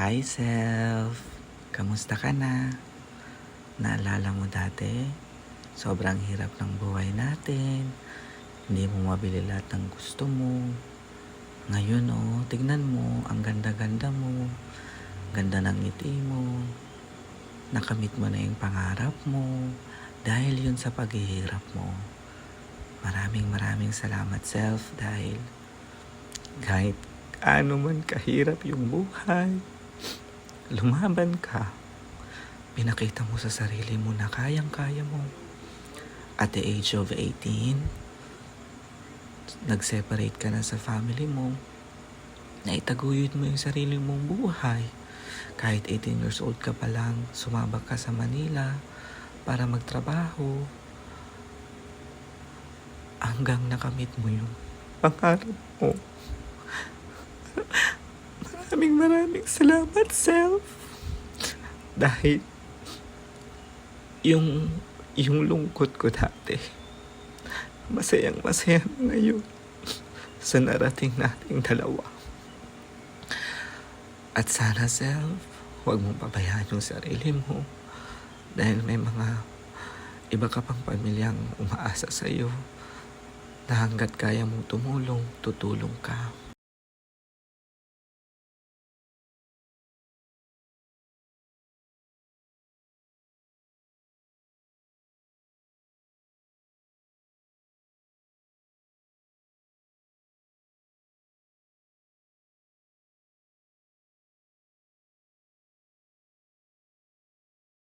Hi, self. Kamusta ka na? Naalala mo dati? Sobrang hirap ng buhay natin. Hindi mo mabili lahat ng gusto mo. Ngayon, tignan mo. Ang ganda-ganda mo. Ganda ng ngiti mo. Nakamit mo na yung pangarap mo. Dahil yun sa paghihirap mo. Maraming salamat, self. Dahil kahit ano man kahirap yung buhay, lumaban ka. Pinakita mo sa sarili mo na kayang-kaya mo. At the age of 18, nag-separate ka na sa family mo. Naitaguyod mo yung sarili mong buhay. Kahit 18 years old ka pa lang, sumabak ka sa Manila para magtrabaho. Hanggang nakamit mo yung pangarap mo. Maraming salamat, self. Dahil yung lungkot ko dati, masaya na ngayon sa narating nating dalawa. At sana, self, huwag mong pabayaan yung sarili mo dahil may mga iba ka pang pamilyang umaasa sa'yo na hanggat kaya mong tumulong, tutulong ka.